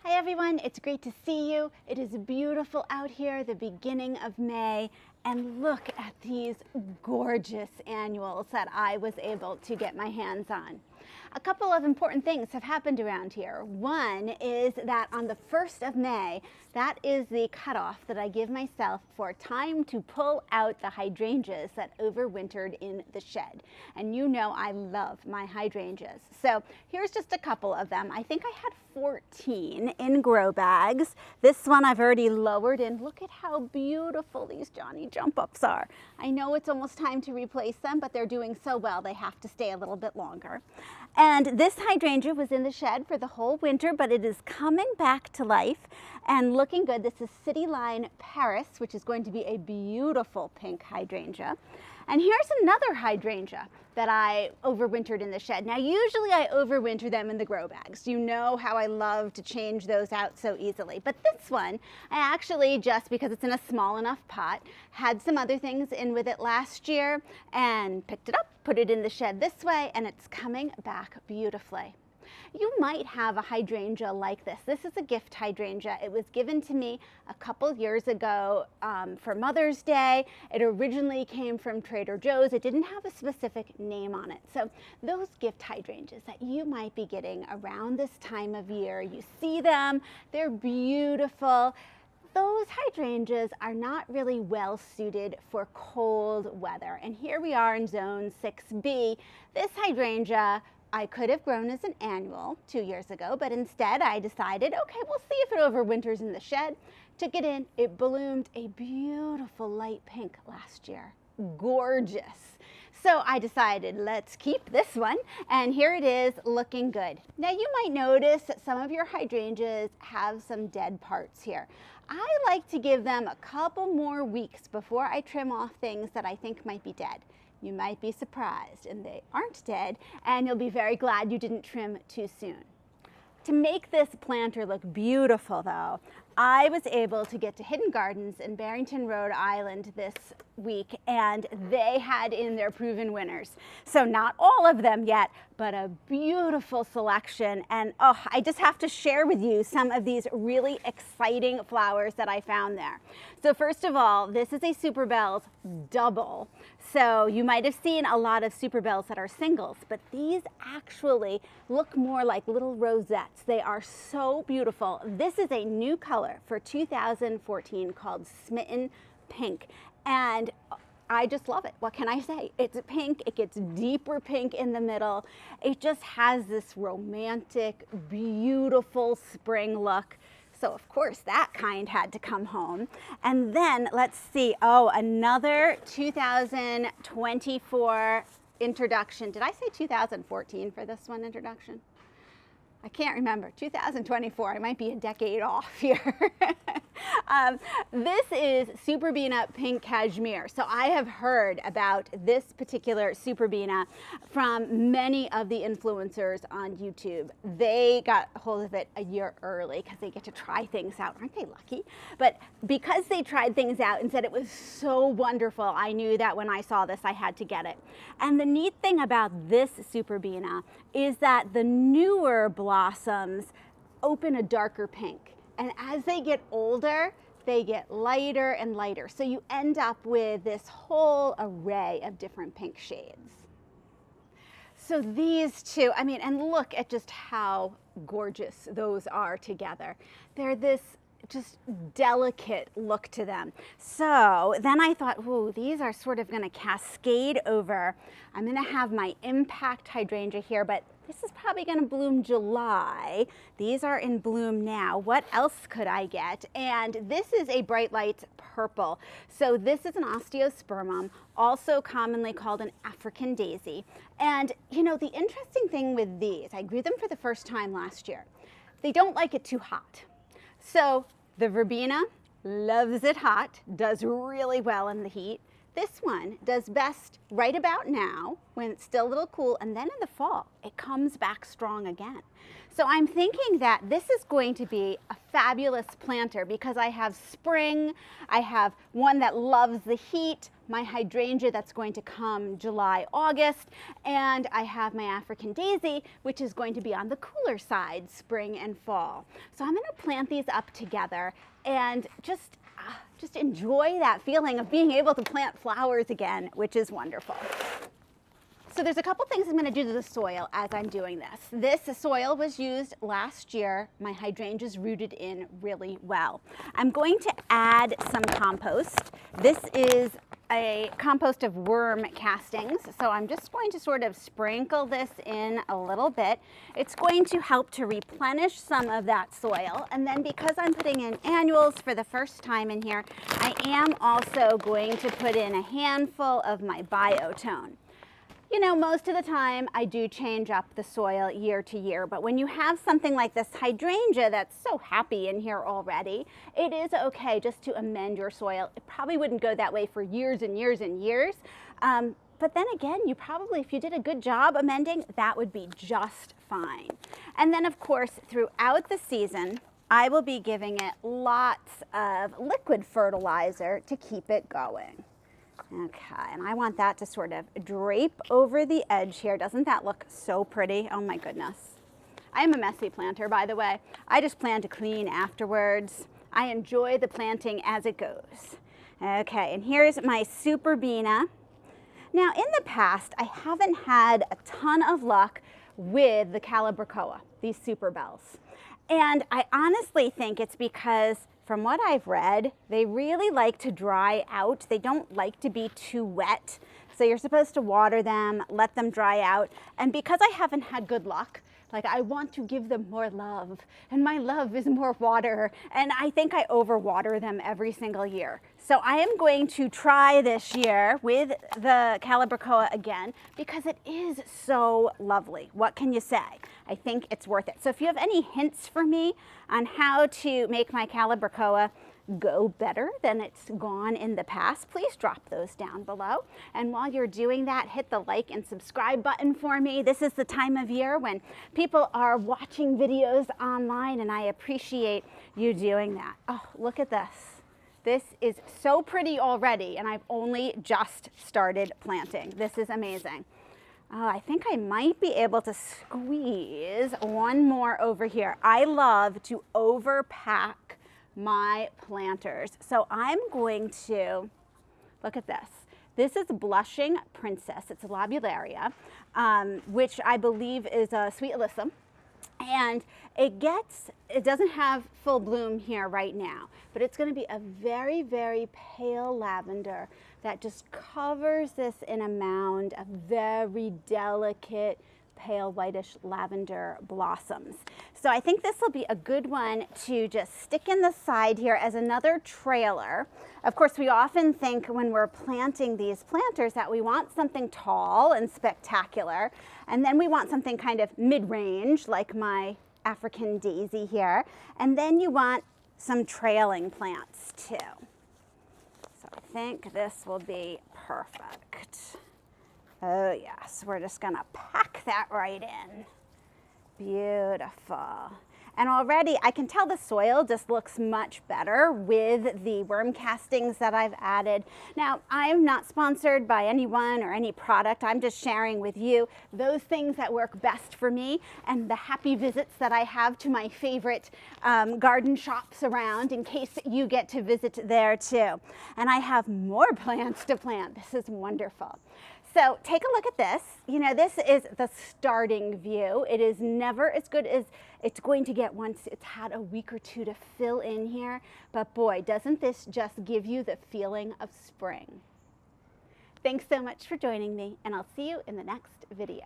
Hi everyone, it's great to see you. It is beautiful out here, the beginning of May, and look at these gorgeous annuals that I was able to get my hands on. A couple of important things have happened around here. One is that on the 1st of May, that is the cutoff that I give myself for time to pull out the hydrangeas that overwintered in the shed. And you know I love my hydrangeas. So here's just a couple of them. I think I had 14 in grow bags. This one I've already lowered in. Look at how beautiful these Johnny jump ups are. I know it's almost time to replace them, but they're doing so well they have to stay a little bit longer. And this hydrangea was in the shed for the whole winter, but it is coming back to life and looking good. This is City Line Paris, which is going to be a beautiful pink hydrangea. And here's another hydrangea that I overwintered in the shed. Now, usually I overwinter them in the grow bags. You know how I love to change those out so easily. But this one, I actually, just because it's in a small enough pot, had some other things in with it last year and picked it up, put it in the shed this way, and it's coming back beautifully. You might have a hydrangea like this. This is a gift hydrangea. It was given to me a couple years ago for Mother's Day. It originally came from Trader Joe's. It didn't have a specific name on it. So those gift hydrangeas that you might be getting around this time of year, you see them, they're beautiful. Those hydrangeas are not really well suited for cold weather. And here we are in zone 6B. This hydrangea I could have grown as an annual 2 years ago, but instead I decided, okay, we'll see if it overwinters in the shed. Took it in, it bloomed a beautiful light pink last year. Gorgeous. So I decided, let's keep this one, and here it is looking good. Now you might notice that some of your hydrangeas have some dead parts here. I like to give them a couple more weeks before I trim off things that I think might be dead. You might be surprised, and they aren't dead, and you'll be very glad you didn't trim too soon. To make this planter look beautiful, though, I was able to get to Hidden Gardens in Barrington, Rhode Island this week, and they had in their proven winners. So not all of them yet, but a beautiful selection. And oh, I just have to share with you some of these really exciting flowers that I found there. So first of all, this is a Super Bells double. So you might have seen a lot of Super Bells that are singles, but these actually look more like little rosettes. They are so beautiful. This is a new color for 2014 called Smitten Pink, and I just love it. What can I say? It's pink, it gets deeper pink in the middle. It just has this romantic, beautiful spring look. So of course that kind had to come home. And then let's see, oh, another 2024 introduction. Did I say 2014 for this one introduction? I can't remember, 2024, I might be a decade off here. This is Superbena Pink Cashmere. So I have heard about this particular Superbena from many of the influencers on YouTube. They got a hold of it a year early because they get to try things out. Aren't they lucky? But because they tried things out and said it was so wonderful, I knew that when I saw this, I had to get it. And the neat thing about this Superbena is that the newer blossoms open a darker pink. And as they get older, they get lighter and lighter. So you end up with this whole array of different pink shades. So these two, I mean, and look at just how gorgeous those are together. They're this just delicate look to them. So then I thought, ooh, these are sort of going to cascade over. I'm going to have my impact hydrangea here, but this is probably going to bloom July. These are in bloom now. What else could I get? And this is a Bright Lights purple. So this is an osteospermum, also commonly called an African daisy. And you know, the interesting thing with these, I grew them for the first time last year. They don't like it too hot. So the verbena loves it hot, does really well in the heat. This one does best right about now when it's still a little cool, and then in the fall it comes back strong again. So I'm thinking that this is going to be a fabulous planter because I have spring, I have one that loves the heat, my hydrangea that's going to come July, August, and I have my African daisy, which is going to be on the cooler side, spring and fall. So I'm going to plant these up together and just enjoy that feeling of being able to plant flowers again, which is wonderful. So there's a couple things I'm going to do to the soil as I'm doing this. This soil was used last year. My hydrangeas rooted in really well. I'm going to add some compost. This is a compost of worm castings. So I'm just going to sort of sprinkle this in a little bit. It's going to help to replenish some of that soil. And then because I'm putting in annuals for the first time in here, I am also going to put in a handful of my biotone. You know, most of the time I do change up the soil year to year, but when you have something like this hydrangea that's so happy in here already, it is okay just to amend your soil. It probably wouldn't go that way for years and years and years. But then again, you probably, if you did a good job amending, that would be just fine. And then of course, throughout the season, I will be giving it lots of liquid fertilizer to keep it going. Okay, and I want that to sort of drape over the edge here. Doesn't that look so pretty? Oh my goodness. I am a messy planter, by the way. I just plan to clean afterwards. I enjoy the planting as it goes. Okay, and here's my super bina. Now, in the past, I haven't had a ton of luck with the calibrachoa, these super bells. And I honestly think it's because from what I've read, they really like to dry out. They don't like to be too wet. So you're supposed to water them, let them dry out. And because I haven't had good luck, like I want to give them more love, and my love is more water. And I think I overwater them every single year. So I am going to try this year with the calibrachoa again because it is so lovely. What can you say? I think it's worth it. So if you have any hints for me on how to make my calibrachoa go better than it's gone in the past, please drop those down below. And while you're doing that, hit the like and subscribe button for me. This is the time of year when people are watching videos online, and I appreciate you doing that. Oh, look at this. This is so pretty already, and I've only just started planting. This is amazing. Oh, I think I might be able to squeeze one more over here. I love to overpack my planters. So I'm going to, look at this. This is Blushing Princess. It's a lobularia, which I believe is a sweet alyssum. And it doesn't have full bloom here right now, but it's going to be a very, very pale lavender that just covers this in a mound of very delicate, pale whitish lavender blossoms. So I think this will be a good one to just stick in the side here as another trailer. Of course, we often think when we're planting these planters that we want something tall and spectacular, and then we want something kind of mid-range like my African daisy here, and then you want some trailing plants too. So I think this will be perfect. Oh yes, we're just gonna pack that right in. Beautiful. And already I can tell the soil just looks much better with the worm castings that I've added. Now, I'm not sponsored by anyone or any product. I'm just sharing with you those things that work best for me and the happy visits that I have to my favorite garden shops around in case you get to visit there too. And I have more plants to plant. This is wonderful. So take a look at this. You know, this is the starting view. It is never as good as it's going to get once it's had a week or two to fill in here. But boy, doesn't this just give you the feeling of spring? Thanks so much for joining me, and I'll see you in the next video.